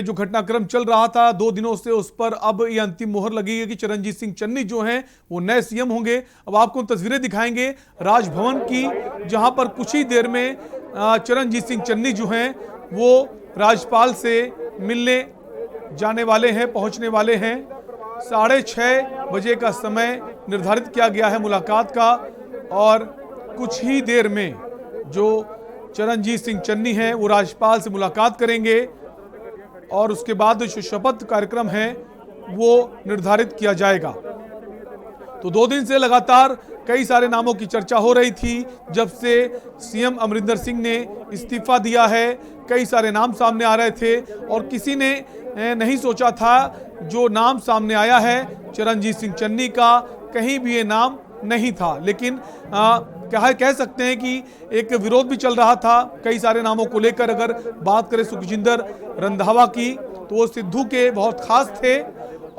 जो घटनाक्रम चल रहा था 2 दिनों से, उस पर अब ये अंतिम मोहर लगी है कि चरणजीत सिंह चन्नी जो हैं वो नए सीएम होंगे। अब आपको तस्वीरें दिखाएंगे राजभवन की, जहां पर कुछ ही देर में चरणजीत सिंह चन्नी जो हैं वो राज्यपाल से मिलने जाने वाले हैं, पहुंचने वाले हैं। 6:30 बजे का समय निर्धारित किया गया है मुलाकात का, और कुछ ही देर में जो चरणजीत सिंह चन्नी हैं वो राज्यपाल से मुलाकात करेंगे और उसके बाद जो शपथ कार्यक्रम है वो निर्धारित किया जाएगा। तो 2 दिन से लगातार कई सारे नामों की चर्चा हो रही थी। जब से सीएम अमरिंदर सिंह ने इस्तीफा दिया है, कई सारे नाम सामने आ रहे थे और किसी ने नहीं सोचा था जो नाम सामने आया है चरणजीत सिंह चन्नी का, कहीं भी ये नाम नहीं था। लेकिन कह सकते हैं कि एक विरोध भी चल रहा था कई सारे नामों को लेकर। अगर बात करें सुखजिंदर रंधावा की, तो वो सिद्धू के बहुत खास थे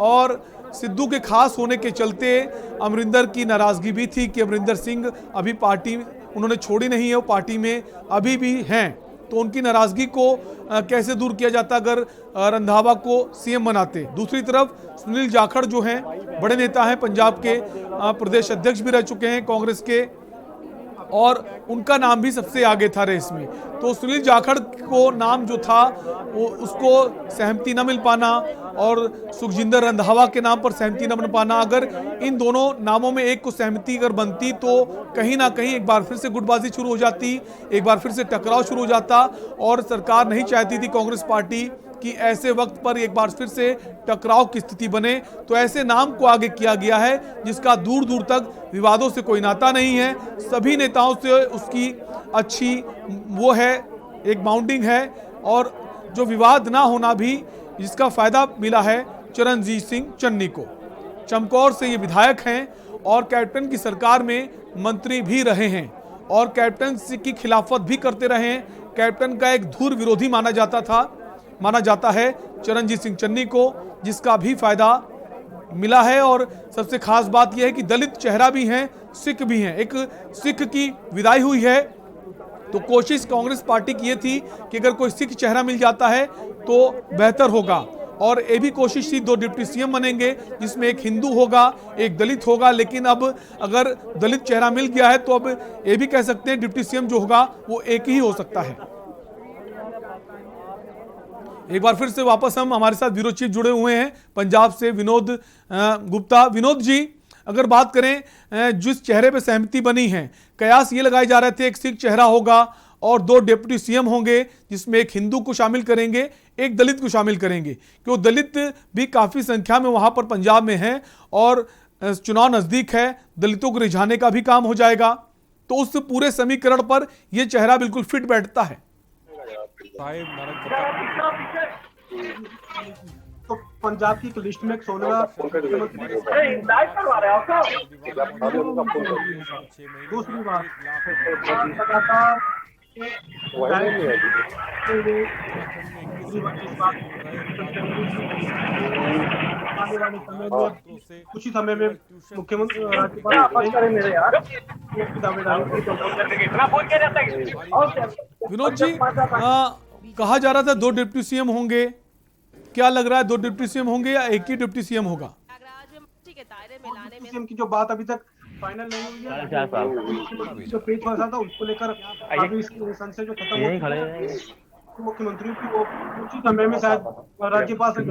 और सिद्धू के खास होने के चलते अमरिंदर की नाराजगी भी थी कि अमरिंदर सिंह अभी पार्टी उन्होंने छोड़ी नहीं है, वो पार्टी में अभी भी हैं। तो उनकी नाराजगी को कैसे दूर किया जाता अगर रंधावा को सीएम बनाते। दूसरी तरफ सुनील जाखड़ जो हैं बड़े नेता हैं, पंजाब के प्रदेश अध्यक्ष भी रह चुके हैं कांग्रेस के, और उनका नाम भी सबसे आगे था रेस में। तो सुनील जाखड़ को नाम जो था वो उसको सहमति न मिल पाना और सुखजिंदर रंधावा के नाम पर सहमति न बन पाना, अगर इन दोनों नामों में एक को सहमति अगर बनती तो कहीं ना कहीं एक बार फिर से गुटबाजी शुरू हो जाती, एक बार फिर से टकराव शुरू हो जाता। और सरकार नहीं चाहती थी कांग्रेस पार्टी कि ऐसे वक्त पर एक बार फिर से टकराव की स्थिति बने। तो ऐसे नाम को आगे किया गया है जिसका दूर दूर तक विवादों से कोई नाता नहीं है, सभी नेताओं से उसकी अच्छी वो है, एक बाउंडिंग है, और जो विवाद ना होना भी, जिसका फायदा मिला है चरणजीत सिंह चन्नी को। चमकौर से ये विधायक हैं और कैप्टन की सरकार में मंत्री भी रहे हैं और कैप्टन की खिलाफत भी करते रहे हैं। कैप्टन का एक धुर विरोधी माना जाता है चरणजीत सिंह चन्नी को, जिसका भी फायदा मिला है। और सबसे खास बात यह है कि दलित चेहरा भी हैं, सिख भी हैं। एक सिख की विदाई हुई है तो कोशिश कांग्रेस पार्टी की ये थी कि अगर कोई सिख चेहरा मिल जाता है तो बेहतर होगा, और ये भी कोशिश थी 2 डिप्टी सीएम बनेंगे जिसमें एक हिंदू होगा, एक दलित होगा। लेकिन अब अगर दलित चेहरा मिल गया है तो अब ये भी कह सकते हैं डिप्टी सीएम जो होगा वो एक ही हो सकता है। एक बार फिर से वापस हमारे साथ ब्यूरो चीफ जुड़े हुए हैं पंजाब से, विनोद गुप्ता। विनोद जी, अगर बात करें जिस चेहरे पे सहमति बनी है, कयास ये लगाए जा रहे थे एक सिख चेहरा होगा और 2 डिप्टी सीएम होंगे जिसमें एक हिंदू को शामिल करेंगे, एक दलित को शामिल करेंगे, क्योंकि दलित भी काफी संख्या में वहां पर पंजाब में हैं और चुनाव नजदीक है, दलितों को रिझाने का भी काम हो जाएगा। तो उस पूरे समीकरण पर यह चेहरा बिल्कुल फिट बैठता है। तो पंजाब की एक लिस्ट में 16 दूसरी बात कुछ ही समय में मुख्यमंत्री विनोद जी, कहा जा रहा था 2 डिप्टी सीएम होंगे, क्या लग रहा है 2 डिप्टी सीएम होंगे या एक ही डिप्टी सीएम होगा? सीएम की जो बात अभी तक फाइनल नहीं हुई है, जो पेज फंसा था उसको लेकर अभी संसद जो खत्म हो मुख्यमंत्री की वो कुछ ही समय में शायद राज्यपाल से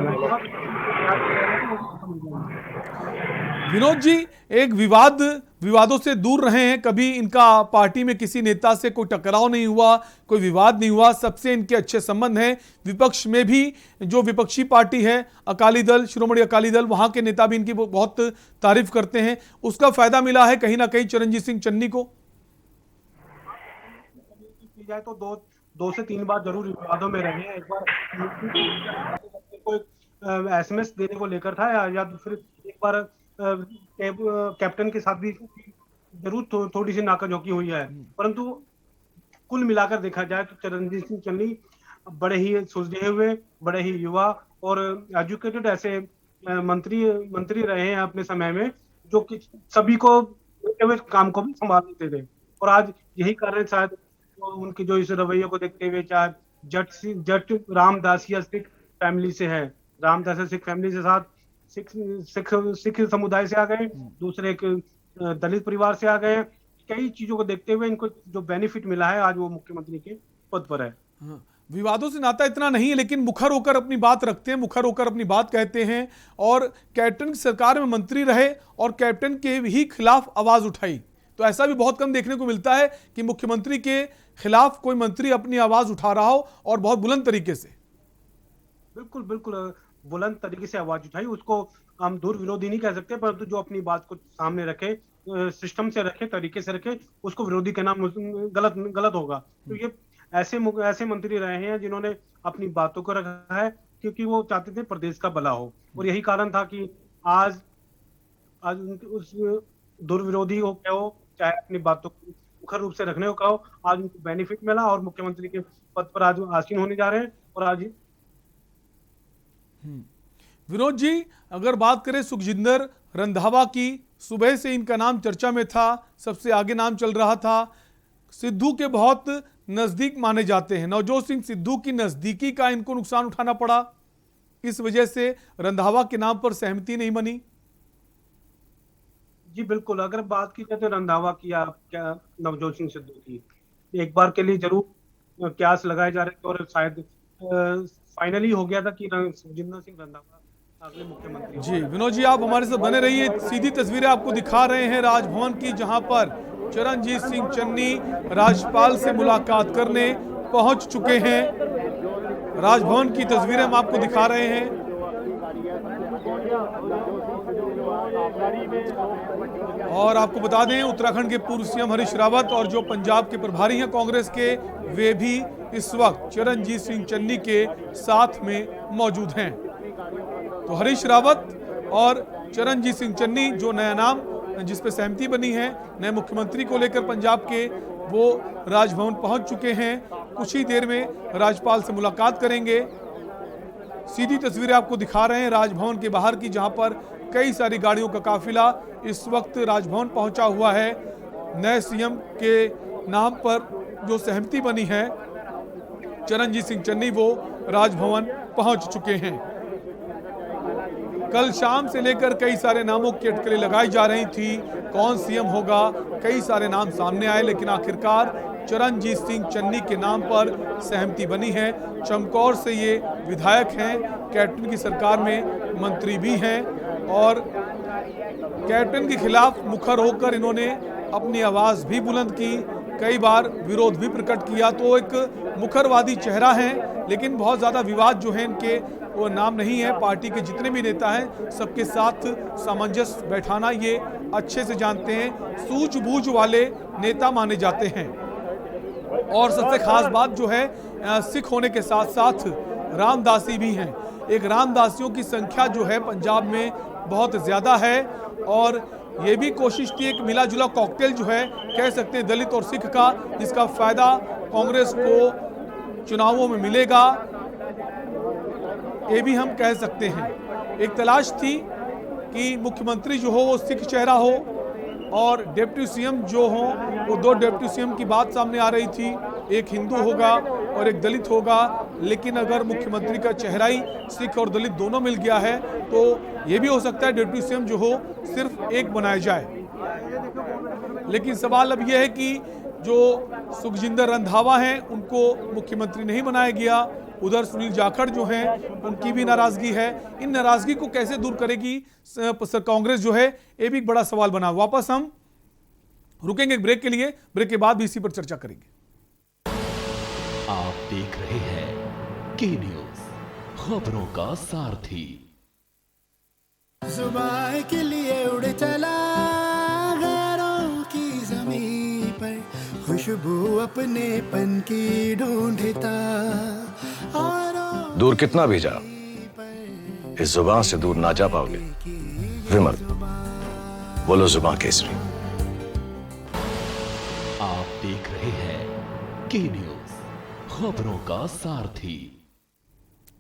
विनोद जी, एक विवादों से दूर रहे हैं, कभी इनका पार्टी में किसी नेता से कोई टकराव नहीं हुआ, कोई विवाद नहीं हुआ, सबसे इनके अच्छे संबंध हैं। विपक्ष में भी जो विपक्षी पार्टी है अकाली दल, शिरोमणि अकाली दल, वहां के नेता भी इनकी बहुत तारीफ करते हैं। उसका फायदा मिला है कहीं ना कहीं चरणजीत सिंह चन्नी को। जाए तो 2 से 3 बार जरूर विवादों में रहे हैं। एक बार कोई एसएमएस देने को लेकर था या फिर एक बार कैप्टन के साथ भी जरूर थोड़ी सी नाकाजोकी हुई है, परंतु कुल मिलाकर देखा जाए तो चरणजीत सिंह चन्नी बड़े ही सुलझे हुए, बड़े ही युवा और एजुकेटेड ऐसे मंत्री रहे हैं अपने समय में, जो कि सभी को काम को भी संभाल लेते थे। और आज यही कारण शायद उनके जो इस रवैये को देखते हुए, चाहे जट रामदासिया सिख फैमिली से है, रामदास सिख फैमिली से साथ सिख सिख सिख समुदाय से आ गए, दूसरे एक दलित परिवार से आ गए। कई चीजों को देखते हुए इनको जो बेनिफिट मिला है, आज वो मुख्यमंत्री के पद पर है। हाँ, विवादों से नाता इतना नहीं है, लेकिन मुखर होकर अपनी बात रखते हैं, मुखर होकर अपनी बात कहते हैं। और कैप्टन की सरकार में मंत्री रहे और कैप्टन के ही खिलाफ आवाज उठाई, तो ऐसा भी बहुत कम देखने को मिलता है कि मुख्यमंत्री के खिलाफ कोई मंत्री अपनी आवाज उठा रहा हो और बहुत बुलंद तरीके से। बिल्कुल बिल्कुल बुलंद तरीके से आवाज उठाई, उसको हम दूर विरोधी नहीं कह सकते, परंतु जो अपनी बात को सामने रखे, सिस्टम से रखे, तरीके से रखे, उसको विरोधी कहना गलत गलत होगा। तो ये ऐसे मंत्री रहे हैं जिन्होंने अपनी बातों को रखा है, क्योंकि वो चाहते थे प्रदेश का भला हो। और यही कारण था कि आज आज उस दुर्विरोधी हो क्या हो, चाहे अपनी बातों को मुखर रूप से रखने को कहो, आज उनको बेनिफिट मिला और मुख्यमंत्री के पद पर आज आसीन होने जा रहे हैं। और आज विनोद जी, अगर बात करें सुखजिंदर रंधावा की, सुबह से इनका नाम चर्चा में था, सबसे आगे नाम चल रहा था। सिद्धू के बहुत नजदीक माने जाते हैं, नवजोत सिंह सिद्धू की नजदीकी का इनको नुकसान उठाना पड़ा, इस वजह से रंधावा के नाम पर सहमति नहीं बनी। जी बिल्कुल, अगर बात की जाए तो रंधावा की या क्या नवजोत सिंह सिद्धू की, एक बार के लिए जरूर क्यास लगाए जा रहे थे और शायद फाइनली हो गया था कि सुखजिंदर सिंह रंधावा अगले मुख्यमंत्री। जी विनोद जी, आप हमारे साथ बने रहिए। सीधी तस्वीरें आपको दिखा रहे हैं राजभवन की, जहां पर चरणजीत सिंह चन्नी राज्यपाल से मुलाकात करने पहुंच चुके हैं। राजभवन की तस्वीरें हम आपको दिखा रहे हैं। और आपको बता दें, उत्तराखंड के पूर्व सीएम हरीश रावत और जो पंजाब के प्रभारी हैं कांग्रेस के, वे भी इस वक्त चरणजीत सिंह चन्नी के साथ में मौजूद हैं। तो हरीश रावत और चरणजीत सिंह चन्नी, जो नया नाम जिस पे सहमति बनी है नए मुख्यमंत्री को लेकर पंजाब के, वो राजभवन पहुंच चुके हैं। कुछ ही देर में राज्यपाल से मुलाकात करेंगे। सीधी तस्वीरें आपको दिखा रहे हैं राजभवन के बाहर की, जहां पर कई सारी गाड़ियों का काफिला इस वक्त राजभवन पहुंचा हुआ है। नए सीएम के नाम पर जो सहमति बनी है चरणजीत सिंह चन्नी, वो राजभवन पहुंच चुके हैं। कल शाम से लेकर कई सारे नामों की अटकलें लगाई जा रही थी, कौन सीएम होगा, कई सारे नाम सामने आए, लेकिन आखिरकार चरणजीत सिंह चन्नी के नाम पर सहमति बनी है। चमकौर से ये विधायक हैं, कैप्टन की सरकार में मंत्री भी हैं और कैप्टन के खिलाफ मुखर होकर इन्होंने अपनी आवाज भी बुलंद की, कई बार विरोध भी प्रकट किया। तो एक मुखरवादी चेहरा है, लेकिन बहुत ज्यादा विवाद जो है इनके वो नाम नहीं है। पार्टी के जितने भी नेता हैं सबके साथ सामंजस्य बैठाना ये अच्छे से जानते हैं, सूझबूझ वाले नेता माने जाते हैं। और सबसे खास बात जो है, सिख होने के साथ साथ रामदासी भी हैं। एक रामदासियों की संख्या जो है पंजाब में बहुत ज्यादा है और ये भी कोशिश थी एक मिला जुला कॉकटेल जो है कह सकते हैं दलित और सिख का, जिसका फायदा कांग्रेस को चुनावों में मिलेगा, ये भी हम कह सकते हैं। एक तलाश थी कि मुख्यमंत्री जो हो वो सिख चेहरा हो और डिप्टी सीएम जो हो वो दो डिप्टी सीएम की बात सामने आ रही थी, एक हिंदू होगा और एक दलित होगा। लेकिन अगर मुख्यमंत्री का चेहरा ही सिख और दलित दोनों मिल गया है तो ये भी हो सकता है डिप्टी सीएम जो हो सिर्फ एक बनाया जाए। लेकिन सवाल अब यह है कि जो सुखजिंदर रंधावा हैं उनको मुख्यमंत्री नहीं बनाया गया, उधर सुनील जाखड़ जो हैं उनकी भी नाराजगी है। इन नाराजगी को कैसे दूर करेगी कांग्रेस जो है, ये भी एक बड़ा सवाल बना। वापस हम रुकेंगे एक ब्रेक के लिए, ब्रेक के बाद भी इसी पर चर्चा करेंगे। आप देख रहे हैं के न्यूज, खबरों का सारथी। जुबान के लिए उड़ चला गैरों की जमीन पर, खुशबू अपने पन की ढूंढता। दूर कितना भी जा, इस जुबान से दूर ना जा पाओगे। विमल, बोलो जुबान केसरी। आप देख रहे हैं के न्यूज, खबरों का सारथी।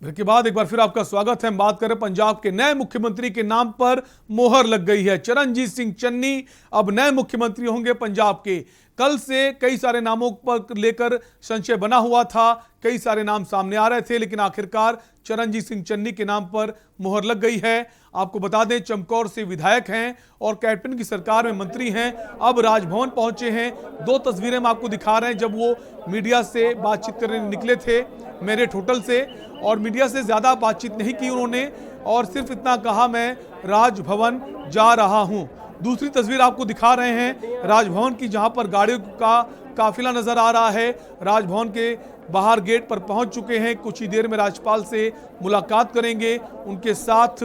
ब्रेक के बाद एक बार फिर आपका स्वागत है। हम बात करें पंजाब के नए मुख्यमंत्री के नाम पर मोहर लग गई है। चरणजीत सिंह चन्नी अब नए मुख्यमंत्री होंगे पंजाब के। कल से कई सारे नामों पर लेकर संशय बना हुआ था, कई सारे नाम सामने आ रहे थे, लेकिन आखिरकार चरणजीत सिंह चन्नी के नाम पर मुहर लग गई है। आपको बता दें, चमकौर से विधायक हैं और कैप्टन की सरकार में मंत्री हैं, अब राजभवन पहुंचे हैं। दो तस्वीरें हम आपको दिखा रहे हैं जब वो मीडिया से बातचीत करने निकले थे मेरिट होटल से, और मीडिया से ज्यादा बातचीत नहीं की उन्होंने, और सिर्फ इतना कहा, मैं राजभवन जा रहा हूं। दूसरी तस्वीर आपको दिखा रहे हैं राजभवन की, जहां पर गाड़ियों का काफिला नजर आ रहा है। राजभवन के बाहर गेट पर पहुंच चुके हैं, कुछ ही देर में राज्यपाल से मुलाकात करेंगे। उनके साथ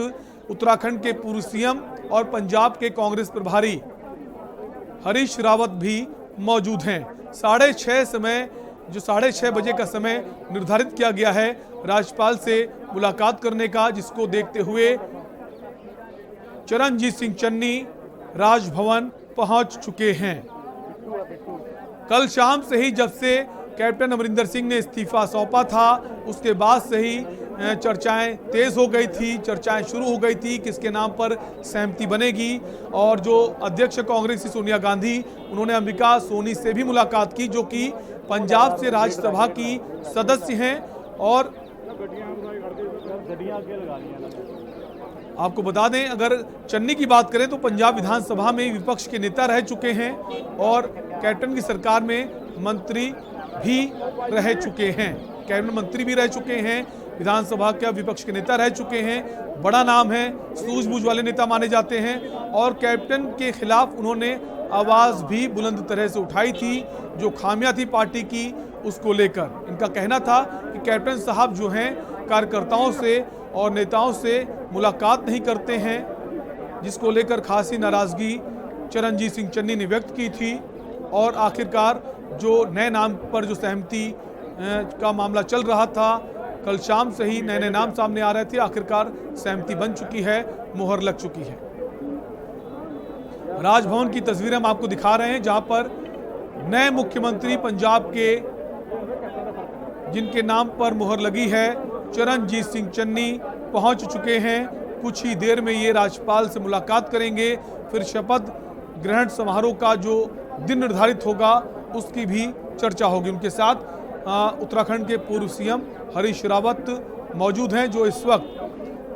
उत्तराखंड के पूर्व सीएम और पंजाब के कांग्रेस प्रभारी हरीश रावत भी मौजूद हैं। 6:30 बजे का समय निर्धारित किया गया है राज्यपाल से मुलाकात करने का, जिसको देखते हुए चरणजीत सिंह चन्नी राजभवन पहुंच चुके हैं। कल शाम से ही, जब से कैप्टन अमरिंदर सिंह ने इस्तीफा सौंपा था, उसके बाद से ही चर्चाएं तेज हो गई थी, चर्चाएं शुरू हो गई थी किसके नाम पर सहमति बनेगी। और जो अध्यक्ष कांग्रेस की सोनिया गांधी, उन्होंने अंबिका सोनी से भी मुलाकात की, जो कि पंजाब से राज्यसभा की सदस्य हैं। और आपको बता दें, अगर चन्नी की बात करें तो पंजाब विधानसभा में विपक्ष के नेता रह चुके हैं और कैप्टन की सरकार में मंत्री भी रह चुके हैं, कैबिनेट मंत्री भी रह चुके हैं, विधानसभा के विपक्ष के नेता रह चुके हैं। बड़ा नाम है, सूझबूझ वाले नेता माने जाते हैं, और कैप्टन के खिलाफ उन्होंने आवाज भी बुलंद तरह से उठाई थी, जो खामियां थी पार्टी की उसको लेकर। इनका कहना था कि कैप्टन साहब जो हैं कार्यकर्ताओं से और नेताओं से मुलाकात नहीं करते हैं, जिसको लेकर खासी नाराजगी चरणजीत सिंह चन्नी ने व्यक्त की थी। और आखिरकार जो नए नाम पर जो सहमति का मामला चल रहा था, कल शाम से ही नए नए नाम सामने आ रहे थे, आखिरकार सहमति बन चुकी है, मुहर लग चुकी है। राजभवन की तस्वीरें हम आपको दिखा रहे हैं, जहां पर नए मुख्यमंत्री पंजाब के, जिनके नाम पर मुहर लगी है, चरणजीत सिंह चन्नी पहुंच चुके हैं। कुछ ही देर में ये राज्यपाल से मुलाकात करेंगे, फिर शपथ ग्रहण समारोह का जो दिन निर्धारित होगा उसकी भी चर्चा होगी। उनके साथ उत्तराखंड के पूर्व सीएम हरीश रावत मौजूद हैं, जो इस वक्त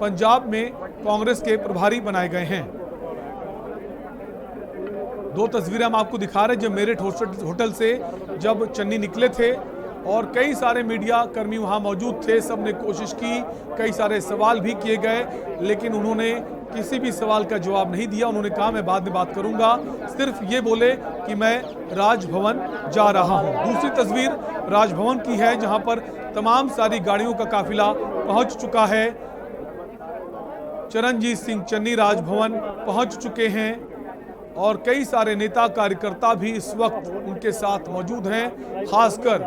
पंजाब में कांग्रेस के प्रभारी बनाए गए हैं। दो तस्वीरें हम आपको दिखा रहे हैं जब मेरिट होटल से जब चन्नी निकले थे, और कई सारे मीडिया कर्मी वहां मौजूद थे। सबने कोशिश की, कई सारे सवाल भी किए गए, लेकिन उन्होंने किसी भी सवाल का जवाब नहीं दिया। उन्होंने कहा मैं बाद में बात करूंगा, सिर्फ ये बोले कि मैं राजभवन जा रहा हूं। दूसरी तस्वीर राजभवन की है, जहां पर तमाम सारी गाड़ियों का काफिला पहुंच चुका है। चरणजीत सिंह चन्नी राजभवन पहुंच चुके हैं और कई सारे नेता कार्यकर्ता भी इस वक्त उनके साथ मौजूद हैं, खासकर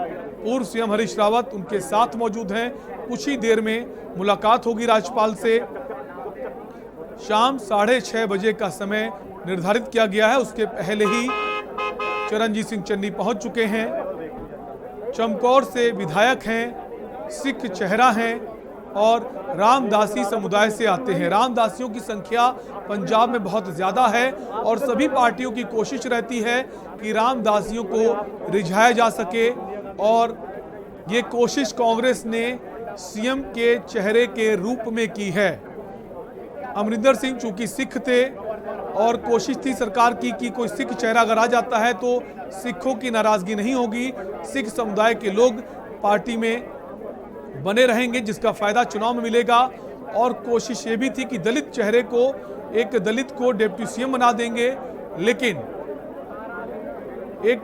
पूर्व सीएम हरीश रावत उनके साथ मौजूद हैं। कुछ ही देर में मुलाकात होगी राज्यपाल से। शाम 6:30 बजे का समय निर्धारित किया गया है, उसके पहले ही चरणजीत सिंह चन्नी पहुंच चुके हैं। चमकौर से विधायक हैं, सिख चेहरा हैं और रामदासी समुदाय से आते हैं। रामदासियों की संख्या पंजाब में बहुत ज़्यादा है और सभी पार्टियों की कोशिश रहती है कि रामदासियों को रिझाया जा सके, और ये कोशिश कांग्रेस ने सीएम के चेहरे के रूप में की है। अमरिंदर सिंह चूंकि सिख थे और कोशिश थी सरकार की कि कोई सिख चेहरा अगर आ जाता है तो सिखों की नाराजगी नहीं होगी, सिख समुदाय के लोग पार्टी में बने रहेंगे, जिसका फायदा चुनाव में मिलेगा। और कोशिश ये भी थी कि दलित चेहरे को, एक दलित को डिप्टी सीएम बना देंगे, लेकिन एक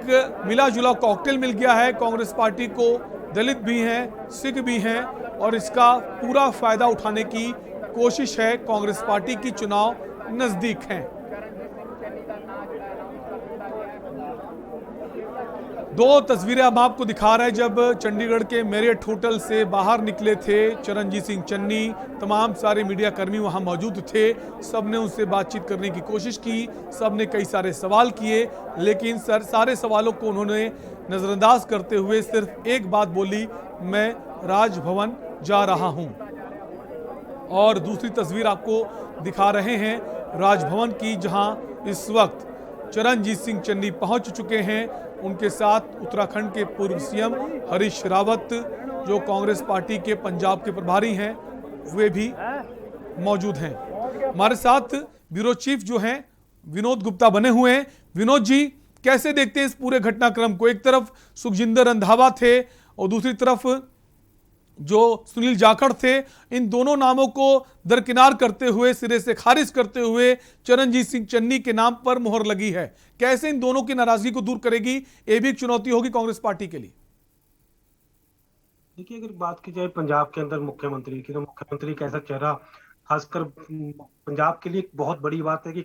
मिला जुला कॉकटेल मिल गया है कांग्रेस पार्टी को। दलित भी हैं, सिख भी हैं, और इसका पूरा फायदा उठाने की कोशिश है कांग्रेस पार्टी की। चुनाव नजदीक हैं। दो तस्वीरें हम आपको दिखा रहे हैं जब चंडीगढ़ के मेरिट होटल से बाहर निकले थे चरणजीत सिंह चन्नी। तमाम सारे मीडिया कर्मी वहां मौजूद थे, सबने उनसे बातचीत करने की कोशिश की, सबने कई सारे सवाल किए, लेकिन सारे सवालों को उन्होंने नज़रअंदाज करते हुए सिर्फ एक बात बोली, मैं राजभवन जा रहा हूं। और दूसरी तस्वीर आपको दिखा रहे हैं राजभवन की, जहां इस वक्त चरणजीत सिंह चन्नी पहुंच चुके हैं। उनके साथ उत्तराखंड के पूर्व सीएम हरीश रावत, जो कांग्रेस पार्टी के पंजाब के प्रभारी हैं, वे भी मौजूद हैं। हमारे साथ ब्यूरो चीफ जो हैं विनोद गुप्ता बने हुए हैं। विनोद जी, कैसे देखते हैं इस पूरे घटनाक्रम को? एक तरफ सुखजिंदर रंधावा थे और दूसरी तरफ जो सुनील जाखड़ थे। इन दोनों नामों को दरकिनार करते हुए, सिरे से खारिज करते हुए चरणजीत सिंह चन्नी के नाम पर मुहर लगी है। कैसे इन दोनों की नाराजगी को दूर करेगी? ये भी एक चुनौती होगी कांग्रेस पार्टी के लिए। देखिए, अगर बात की जाए पंजाब के अंदर मुख्यमंत्री की, तो मुख्यमंत्री का ऐसा चेहरा खासकर पंजाब के लिए एक बहुत बड़ी बात है कि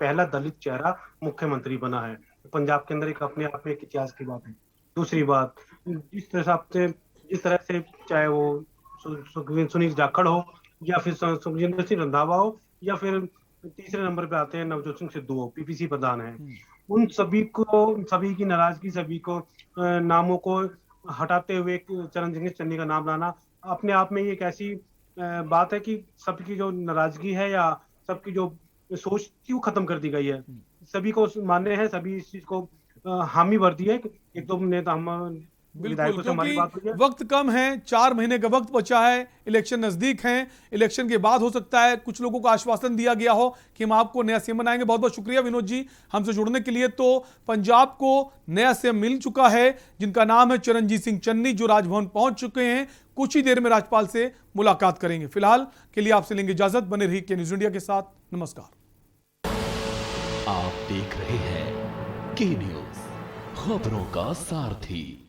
पहला दलित चेहरा मुख्यमंत्री बना है। पंजाब के अंदर एक अपने आप में एक इतिहास की बात है। दूसरी बात, इस तरह से चाहे वो सुनील जाखड़ हो या फिर सुखजिंदर सिंह रंधावा हो या फिर तीसरे नंबर पे आते हैं नवजोत सिंह सिद्धू हो, पीपीसी प्रधान है, उन सभी की नाराजगी, सभी को नामों को हटाते हुए चरणजीत सिंह चन्नी का नाम लाना अपने आप में एक ऐसी बात है कि सबकी जो नाराजगी है या सबकी जो सोच थी वो खत्म कर दी गई है। सभी को मान्य है, सभी इस चीज को हामी भर दी है। एक दो नेता हम बिल्कुल, क्योंकि वक्त कम है, 4 महीने का वक्त बचा है, इलेक्शन नजदीक हैं। इलेक्शन के बाद हो सकता है कुछ लोगों को आश्वासन दिया गया हो कि हम आपको नया सीएम बनाएंगे। बहुत बहुत शुक्रिया विनोद जी हमसे जुड़ने के लिए। तो पंजाब को नया सीएम मिल चुका है, जिनका नाम है चरणजीत सिंह चन्नी, जो राजभवन पहुंच चुके हैं। कुछ ही देर में राज्यपाल से मुलाकात करेंगे। फिलहाल के लिए आपसे लेंगे इजाजत। बने रहिए के न्यूज इंडिया के साथ। नमस्कार। आप देख रहे हैं के न्यूज, खबरों का सारथी।